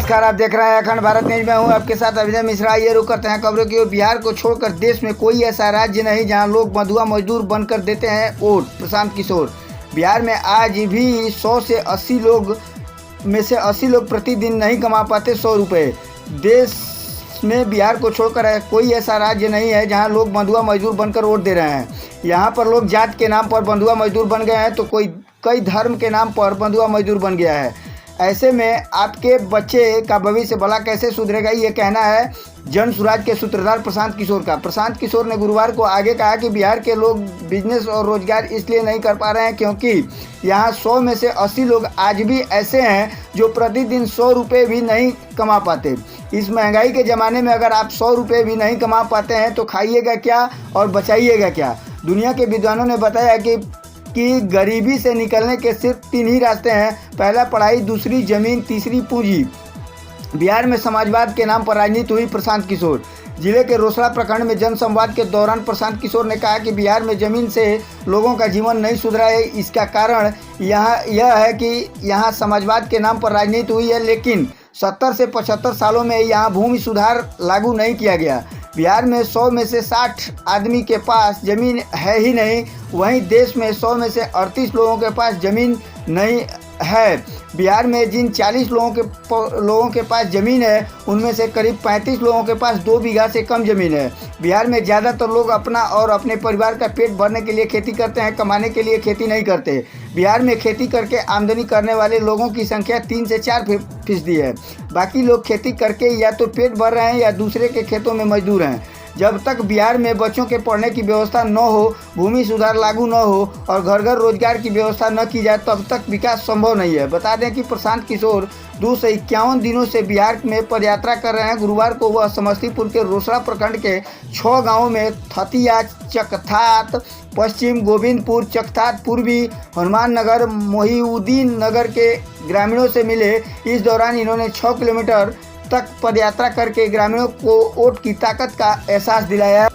नमस्कार, आप देख रहे हैं अखंड भारत न्यूज में हूं आपके साथ अभिनय मिश्रा। ये रुक करते हैं खबरों की ओर। बिहार को छोड़कर देश में कोई ऐसा राज्य नहीं जहां लोग मधुआ मजदूर बनकर देते हैं वोट। प्रशांत किशोर। बिहार में आज भी 100 से 80 लोग में से 80 लोग प्रतिदिन नहीं कमा पाते 100 रुपये। देश में बिहार को छोड़कर कोई ऐसा राज्य नहीं है जहां लोग बंधुआ मजदूर बनकर वोट दे रहे हैं। यहाँ पर लोग जात के नाम पर बंधुआ मजदूर बन गए हैं तो कई धर्म के नाम पर बंधुआ मजदूर बन गया है। ऐसे में आपके बच्चे का भविष्य भला कैसे सुधरेगा, ये कहना है जन सुराज के सूत्रधार प्रशांत किशोर का। प्रशांत किशोर ने गुरुवार को आगे कहा कि बिहार के लोग बिजनेस और रोजगार इसलिए नहीं कर पा रहे हैं क्योंकि यहाँ 100 में से 80 लोग आज भी ऐसे हैं जो प्रतिदिन 100 रुपये भी नहीं कमा पाते। इस महंगाई के ज़माने में अगर आप 100 रुपये भी नहीं कमा पाते हैं तो खाइएगा क्या और बचाइएगा क्या। दुनिया के विद्वानों ने बताया कि गरीबी से निकलने के सिर्फ 3 ही रास्ते हैं। पहला पढ़ाई, दूसरी जमीन, तीसरी पूंजी। बिहार में समाजवाद के नाम पर राजनीति हुई। प्रशांत किशोर। जिले के रोसड़ा प्रखंड में जनसंवाद के दौरान प्रशांत किशोर ने कहा कि बिहार में जमीन से लोगों का जीवन नहीं सुधरा है। इसका कारण यह है कि यहाँ समाजवाद के नाम पर राजनीति हुई है, लेकिन 70 से 75 सालों में यहाँ भूमि सुधार लागू नहीं किया गया। बिहार में 100 में से 60 आदमी के पास ज़मीन है ही नहीं। वहीं देश में 100 में से 38 लोगों के पास ज़मीन नहीं है। बिहार में जिन 40 लोगों के पास ज़मीन है उनमें से करीब 35 लोगों के पास 2 बीघा से कम ज़मीन है। बिहार में ज़्यादातर लोग अपना और अपने परिवार का पेट भरने के लिए खेती करते हैं, कमाने के लिए खेती नहीं करते। बिहार में खेती करके आमदनी करने वाले लोगों की संख्या 3 से 4% है। बाकी लोग खेती करके या तो पेट भर रहे हैं या दूसरे के खेतों में मजदूर हैं। जब तक बिहार में बच्चों के पढ़ने की व्यवस्था न हो, भूमि सुधार लागू न हो और घर घर रोजगार की व्यवस्था न की जाए तब तक विकास संभव नहीं है। बता दें कि प्रशांत किशोर 251 दिनों से बिहार में पदयात्रा कर रहे हैं। गुरुवार को वह समस्तीपुर के रोसड़ा प्रखंड के 6 गाँवों में थतिया, चकथात पश्चिम, गोविंदपुर, चकथात पूर्वी, हनुमान नगर, मोहिउद्दीन नगर के ग्रामीणों से मिले। इस दौरान इन्होंने 6 किलोमीटर तक पदयात्रा करके ग्रामीणों को वोट की ताकत का एहसास दिलाया।